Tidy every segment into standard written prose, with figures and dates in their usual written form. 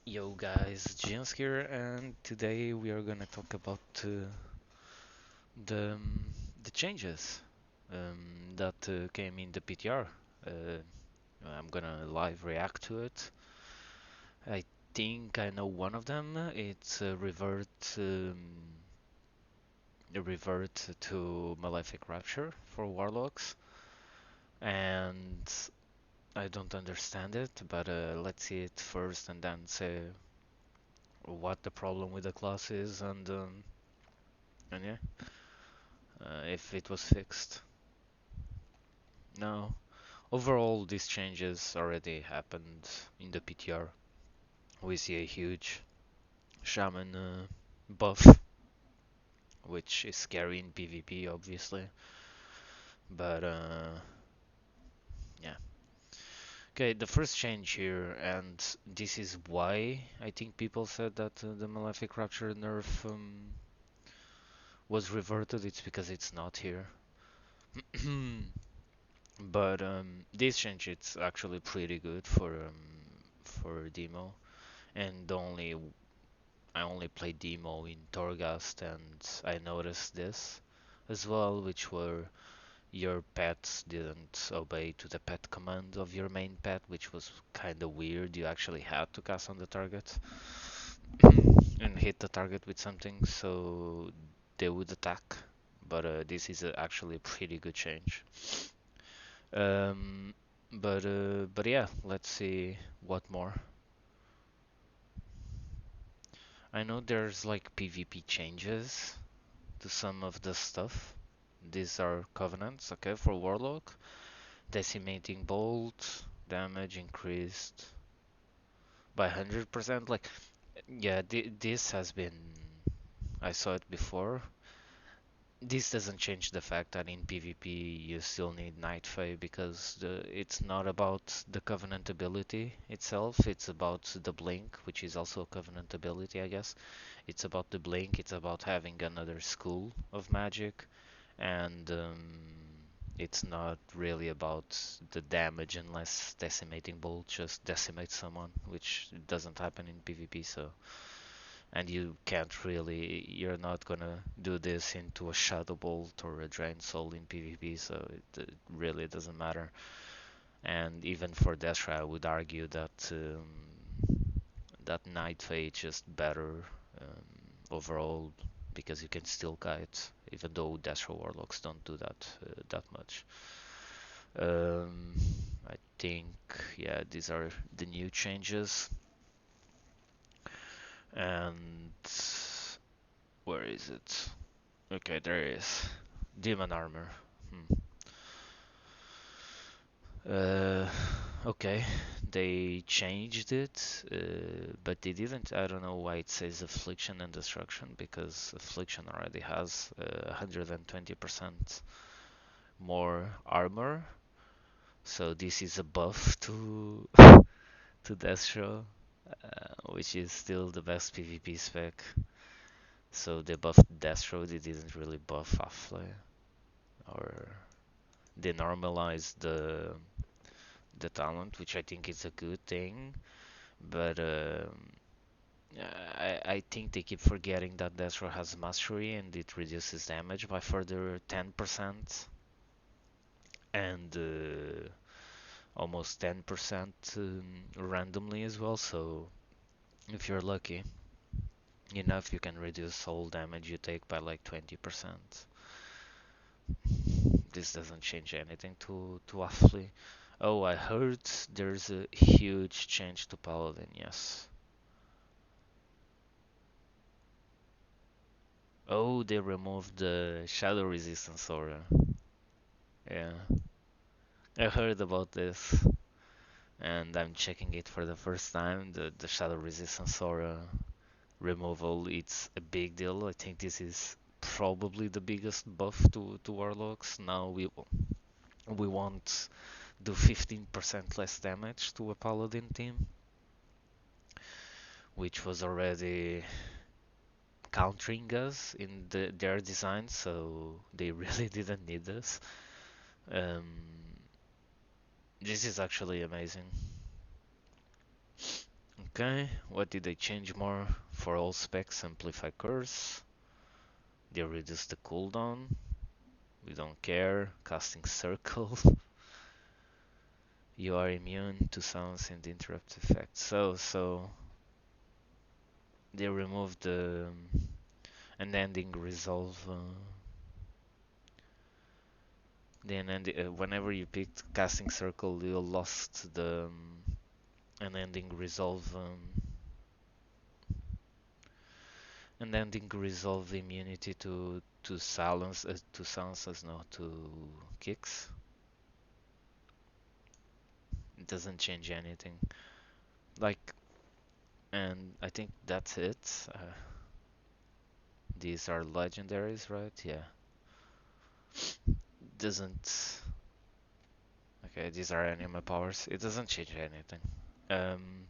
Yo guys, Jens here, and today we are gonna talk about the the changes that came in the PTR. I'm gonna live react to it. I think I know one of them. It's revert to Malefic Rapture for Warlocks, and I don't understand it, but let's see it first and then say what the problem with the class is and yeah. If it was fixed. No. Overall, these changes already happened in the PTR. We see a huge shaman buff, which is scary in PvP, obviously. But yeah. Okay, the first change here, and this is why I think people said that the Malefic Rapture nerf was reverted. It's because it's not here. But this change it's actually pretty good for demo, and I only played demo in Torghast, and I noticed this as well, which were your pets didn't obey to the pet command of your main pet, which was kind of weird. You actually had to cast on the target and hit the target with something, so they would attack. But this is actually a pretty good change. Um, but yeah, let's see what more. I know there's like PvP changes to some of the stuff. These are covenants, okay, for Warlock. Decimating bolt, damage increased by 100%. Like, yeah, this has been. I saw it before. This doesn't change the fact that in PvP you still need Night Fae because it's not about the Covenant ability itself, it's about the Blink, which is also a Covenant ability, I guess. It's about the Blink, it's about having another school of magic, and it's not really about the damage unless Decimating Bolt just decimates someone, which doesn't happen in PvP, so and you can't really, you're not gonna do this into a Shadow Bolt or a Drain Soul in PvP, so it really doesn't matter. And even for Deshra, I would argue that Night Fae is just better overall because you can still kite, even though Deshra Warlocks don't do that much. Um, I think, yeah, these are the new changes. And where is it? Okay, there it is. Demon armor. Hmm. Uh, okay, they changed it, but they didn't. I don't know why it says affliction and destruction because affliction already has 120% more armor. So this is a buff to to Destro, which is still the best PvP spec. So they buffed Destro, they didn't really buff Affle, or they normalized the talent, which I think is a good thing. But I think they keep forgetting that Destro has mastery and it reduces damage by further 10% and almost 10% randomly as well. So if you're lucky enough, you can reduce all damage you take by like 20%. This doesn't change anything to Affle. Oh, I heard there's a huge change to Paladin, yes. Oh, they removed the shadow resistance aura. Yeah, I heard about this, and I'm checking it for the first time. The shadow resistance aura removal, it's a big deal. I think this is probably the biggest buff to Warlocks. Now we won't do 15% less damage to a Paladin team, which was already countering us in their design, so they really didn't need this. Um, this is actually amazing. Okay, what did they change more? For all specs, amplify curse. They reduced the cooldown. We don't care. Casting circle. You are immune to sounds and interrupt effects. So they removed the unending resolve. Whenever you picked casting circle, you lost the unending resolve. Unending resolve immunity to silences, no, to kicks. It doesn't change anything. Like, and I think that's it. These are legendaries, right? Yeah. Doesn't. Okay, these are anima powers. It doesn't change anything. Um,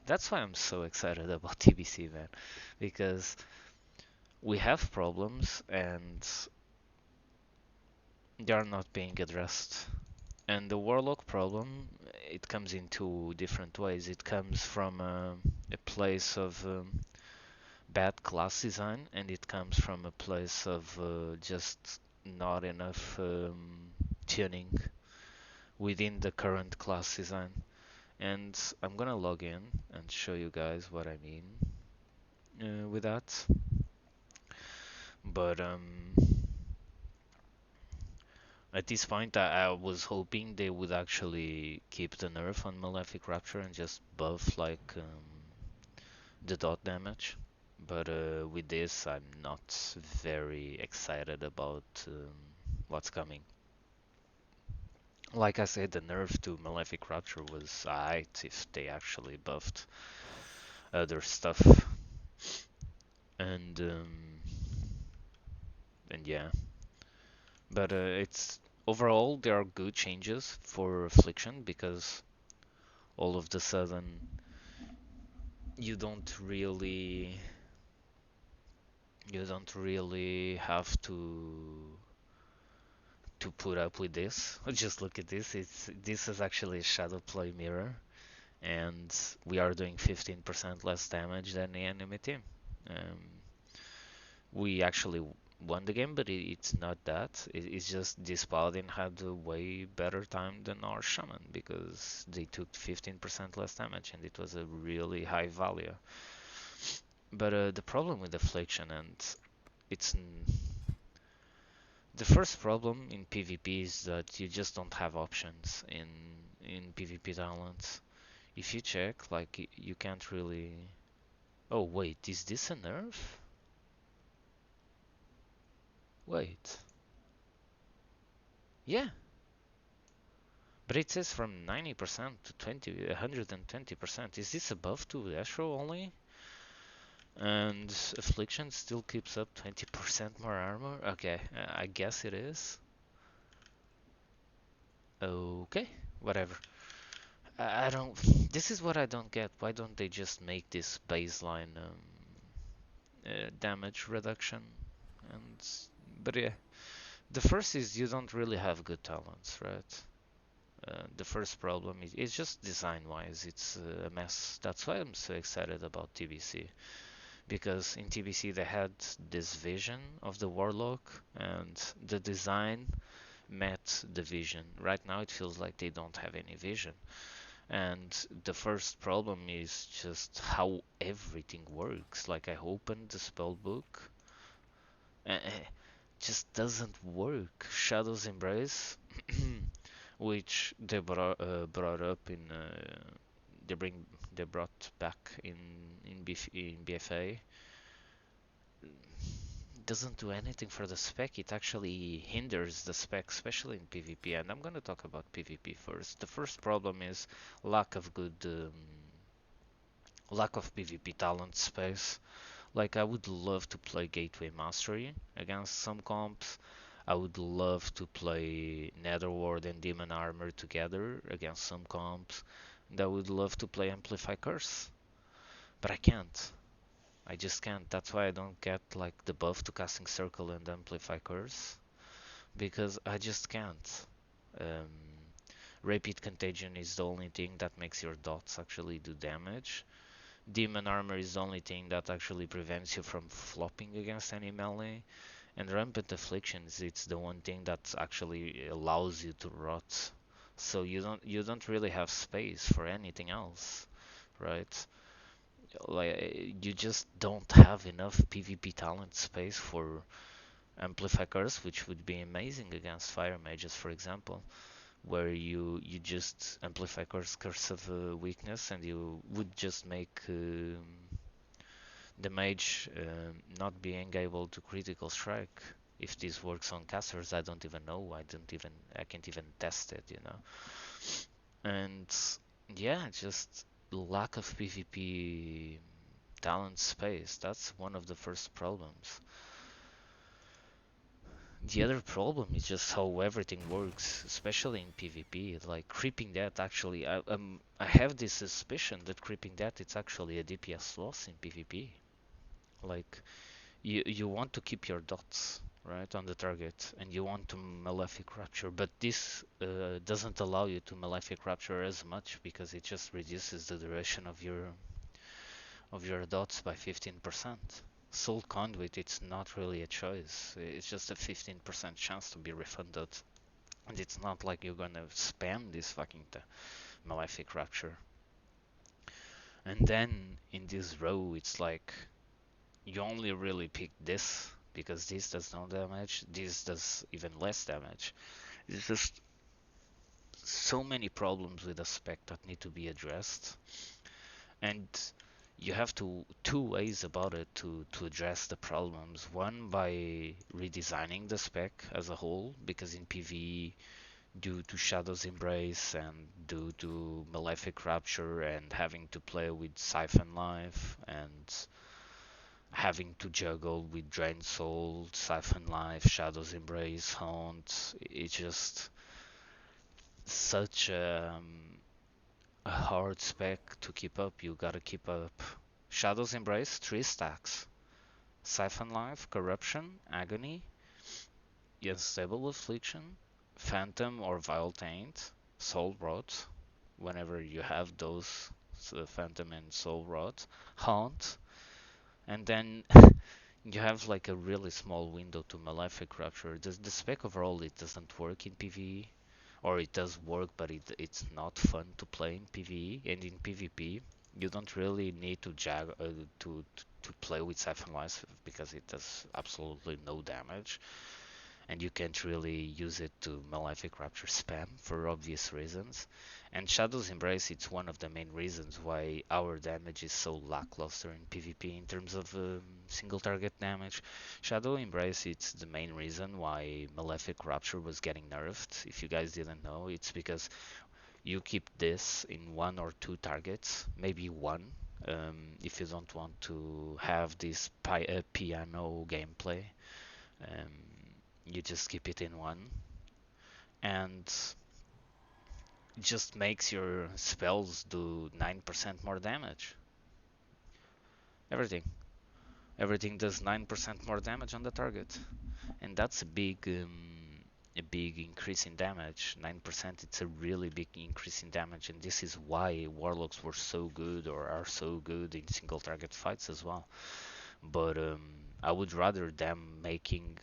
that's why I'm so excited about TBC, man, because we have problems and they are not being addressed. And the Warlock problem, it comes in two different ways. It comes from a place of bad class design, and it comes from a place of just not enough tuning within the current class design. And I'm gonna log in and show you guys what I mean with that. But at this point, I was hoping they would actually keep the nerf on Malefic Rapture and just buff like the dot damage. But with this, I'm not very excited about what's coming. Like I said, the nerf to Malefic Rapture was alright if they actually buffed other stuff. And yeah, but it's overall there are good changes for Affliction because all of the sudden you don't really you don't really have to put up with this. Just look at this. This is actually a shadow play mirror, and we are doing 15% less damage than the enemy team. Um, we actually won the game, but it's not that. It's just this paladin had a way better time than our shaman because they took 15% less damage, and it was a really high value. But the problem with Affliction, and it's the first problem in PvP is that you just don't have options in PvP talents. If you check, like you can't really. Oh wait, is this a nerf? Wait, yeah, but it says from 90% to 120%. Is this above to Astro only? And Affliction still keeps up 20% more armor? Okay, I guess it is. Okay, whatever. I don't. This is what I don't get. Why don't they just make this baseline damage reduction? And but yeah, the first is you don't really have good talents, right? The first problem is it's just design-wise, it's a mess. That's why I'm so excited about TBC because in TBC they had this vision of the Warlock and the design met the vision. Right now it feels like they don't have any vision. And the first problem is just how everything works. Like I opened the spell book, it just doesn't work. Shadow's Embrace, which they brought up in they bring they brought back in BFA, doesn't do anything for the spec. It actually hinders the spec, especially in PvP. And I'm gonna talk about PvP first. The first problem is lack of good lack of PvP talent space. Like I would love to play Gateway Mastery against some comps. I would love to play Netherward and Demon Armor together against some comps. And I would love to play Amplify Curse. But I can't. I just can't. That's why I don't get like the buff to Casting Circle and Amplify Curse. Because I just can't. Um, Rapid Contagion is the only thing that makes your dots actually do damage. Demon armor is the only thing that actually prevents you from flopping against any melee. And rampant afflictions, it's the one thing that actually allows you to rot. So you don't really have space for anything else, right? Like you just don't have enough PvP talent space for Amplify Curse, which would be amazing against fire mages, for example, where you just amplify curse of weakness, and you would just make the mage not being able to critical strike. If this works on casters, I don't even know. I can't even test it, you know. And yeah, just lack of PvP talent space. That's one of the first problems. The other problem is just how everything works, especially in PvP. Like creeping death, actually, I have this suspicion that creeping death it's actually a DPS loss in PvP. Like you want to keep your dots right on the target, and you want to malefic rapture, but this doesn't allow you to malefic rapture as much because it just reduces the duration of your dots by 15%. Soul Conduit, it's not really a choice. It's just a 15% chance to be refunded. And it's not like you're gonna spam this fucking Malefic Rapture. And then in this row, it's like you only really pick this because this does no damage, this does even less damage. It's just so many problems with the spec that need to be addressed. And you have two ways about it to address the problems. One, by redesigning the spec as a whole, because in PvE, due to Shadow's Embrace and due to Malefic Rapture and having to play with Siphon Life and having to juggle with Drain Soul, Siphon Life, Shadow's Embrace, Haunt, it's just such a hard spec to keep up. You gotta keep up Shadow's Embrace, 3 stacks. Siphon Life, Corruption, Agony, Unstable Affliction, Phantom or Vile Taint, Soul Rot, whenever you have those, so Phantom and Soul Rot, Haunt, and then you have like a really small window to Malefic Rapture. The spec overall, it doesn't work in PvE, or it does work, but it's not fun to play in PvE, and in PvP, you don't really need to to play with Siphon Life because it does absolutely no damage, and you can't really use it to Malefic Rapture spam for obvious reasons. And Shadow's Embrace, it's one of the main reasons why our damage is so lackluster in PvP in terms of single target damage. Shadow Embrace, it's the main reason why Malefic Rapture was getting nerfed. If you guys didn't know, it's because you keep this in 1 or 2 targets, maybe one, if you don't want to have this piano gameplay. Um, you just keep it in one, and it just makes your spells do 9% more damage. Everything. Everything does 9% more damage on the target. And that's a big increase in damage. 9%, it's a really big increase in damage, and this is why Warlocks were so good or are so good in single target fights as well. But I would rather them making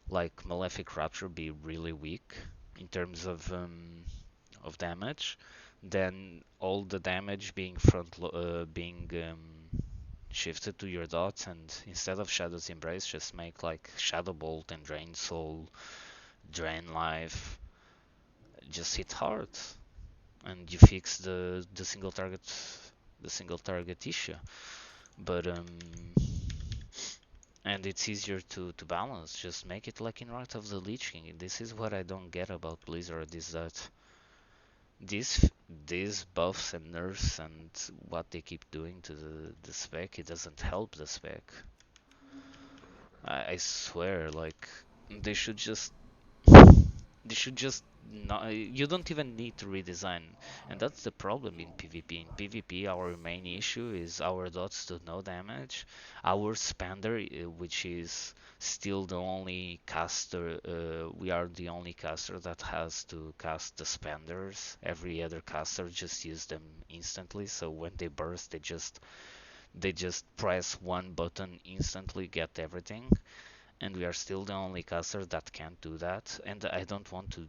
like Malefic Rapture be really weak in terms of damage, then all the damage being shifted to your dots, and instead of Shadow's Embrace, just make like Shadow Bolt and Drain Soul, Drain Life, just hit hard, and you fix the single target issue. But and it's easier to balance. Just make it like in Wrath of the Lich King. This is what I don't get about Blizzard, is that these these buffs and nerfs and what they keep doing to the spec, it doesn't help the spec. I swear, like they should just They should just not. You don't even need to redesign, and that's the problem in PvP. In PvP, our main issue is our dots do no damage. Our spender, which is still the only caster, we are the only caster that has to cast the spenders. Every other caster just use them instantly. So when they burst, they just press one button instantly, get everything, and we are still the only caster that can't do that. And I don't want to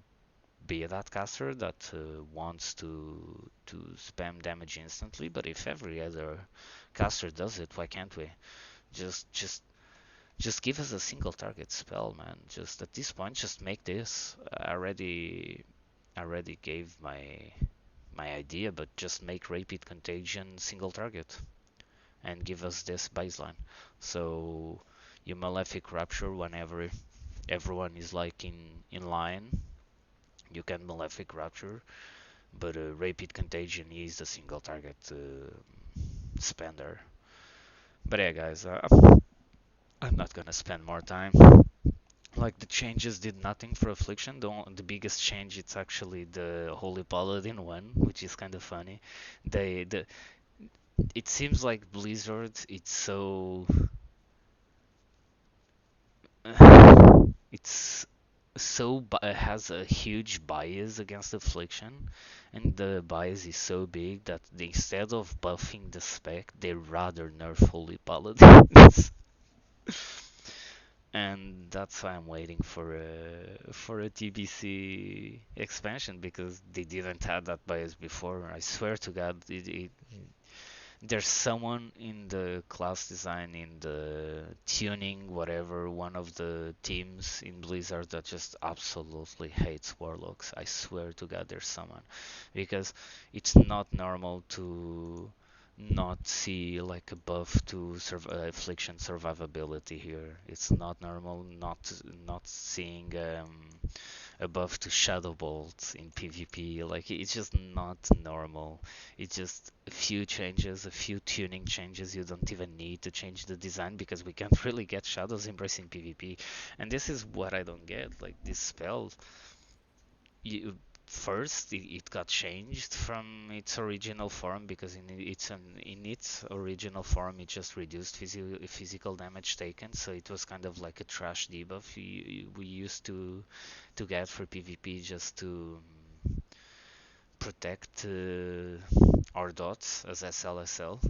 be that caster that wants to spam damage instantly. But if every other caster does it, why can't we? Just just just give us a single target spell, man. Just at this point, just make this. I already gave my idea, but just make Rapid Contagion single target and give us this baseline. So you Malefic Rapture whenever everyone is like in line, you can Malefic Rapture, but Rapid Contagion is the single target spender. But yeah, guys, I'm not gonna spend more time. Like the changes did nothing for Affliction. The biggest change it's actually the Holy Paladin one, which is kind of funny. The it seems like Blizzard it's so it's has a huge bias against Affliction, and the bias is so big that instead of buffing the spec, they rather nerf Holy Paladins. And that's why I'm waiting for a TBC expansion because they didn't have that bias before. I swear to God, there's someone in the class design, in the tuning, whatever, one of the teams in Blizzard that just absolutely hates Warlocks. I swear to God, there's someone. Because it's not normal to not see like a buff to Affliction survivability here. It's not normal not seeing a buff to Shadow Bolt in PvP. Like it's just not normal. It's just a few changes, a few tuning changes. You don't even need to change the design because we can't really get Shadows Embrace in PvP. And this is what I don't get. Like this spell, you, first it got changed from its original form because in its original form it just reduced physical damage taken, so it was kind of like a trash debuff we used to get for PvP just to protect our dots as SLSL.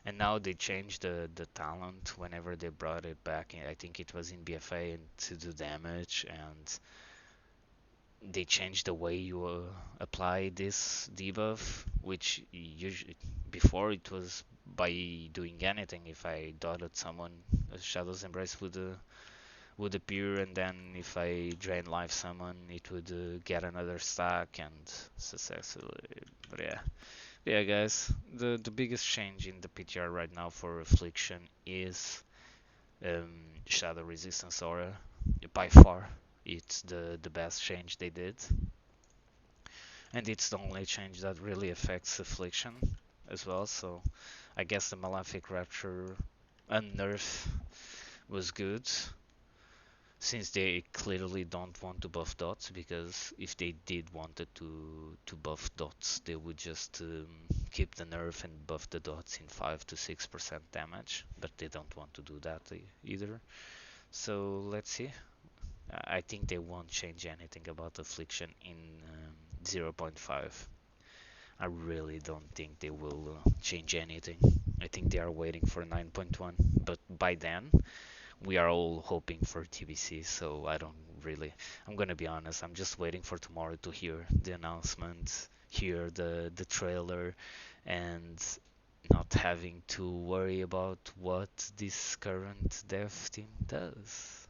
And now they changed the talent whenever they brought it back. I think it was in BFA and to do damage, and they changed the way you apply this debuff, which usually before it was by doing anything. If I dotted someone, a Shadow's Embrace would appear, and then if I drain life someone, it would get another stack and successfully. But yeah, guys, the biggest change in the PTR right now for Affliction is Shadow Resistance Aura. By far, it's the best change they did, and it's the only change that really affects Affliction as well. So I guess the Malefic Rapture and nerf was good, since they clearly don't want to buff dots, because if they did wanted to buff dots, they would just keep the nerf and buff the dots in 5 to 6% damage, but they don't want to do that either. So let's see. I think they won't change anything about Affliction in 0. 0.5. I really don't think they will change anything. I think they are waiting for 9.1, but by then we are all hoping for TBC, so I don't really. I'm gonna be honest, I'm just waiting for tomorrow to hear the announcement, hear the trailer, and not having to worry about what this current dev team does.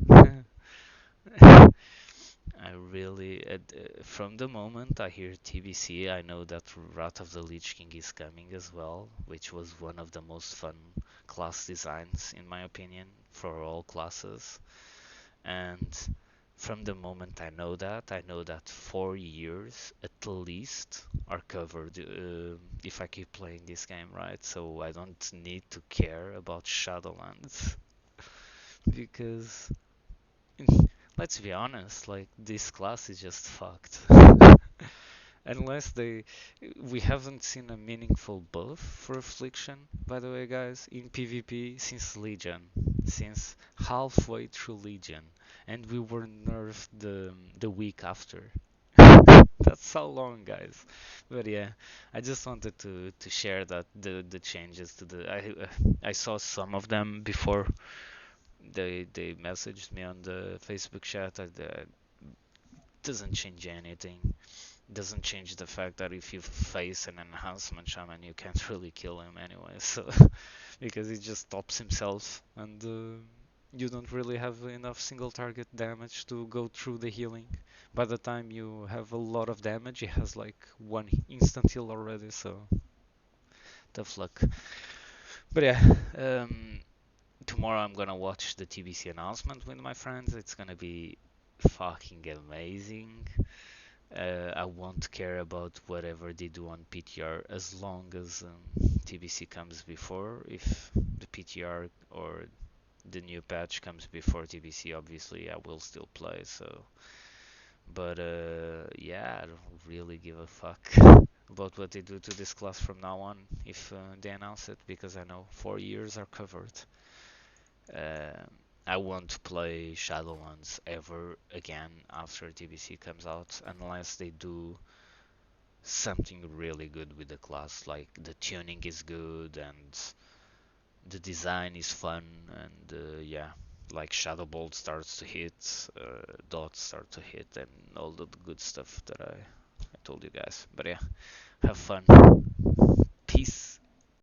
I really, from the moment I hear TBC, I know that Wrath of the Lich King is coming as well, which was one of the most fun class designs, in my opinion, for all classes. And from the moment I know that 4 years at least are covered if I keep playing this game, right? So I don't need to care about Shadowlands because let's be honest, like this class is just fucked. Unless we haven't seen a meaningful buff for Affliction, by the way, guys, in PvP since Legion, since halfway through Legion, and we were nerfed the week after. That's how long, guys. But yeah, I just wanted to share that the changes to the I saw some of them before they messaged me on the Facebook chat. Doesn't change anything. Doesn't change the fact that if you face an enhancement shaman, you can't really kill him anyway. So because he just stops himself, and you don't really have enough single target damage to go through the healing. By the time you have a lot of damage, he has like one instant heal already. So tough luck. But yeah, tomorrow I'm gonna watch the TBC announcement with my friends. It's gonna be fucking amazing. I won't care about whatever they do on PTR as long as TBC comes before. If the PTR or the new patch comes before TBC, obviously I will still play. So, but yeah, I don't really give a fuck about what they do to this class from now on if they announce it, because I know 4 years are covered. Um I won't play Shadowlands ever again after TBC comes out unless they do something really good with the class. Like the tuning is good and the design is fun, and yeah, like Shadow Bolt starts to hit, dots start to hit, and all the good stuff that I told you guys. But yeah, have fun.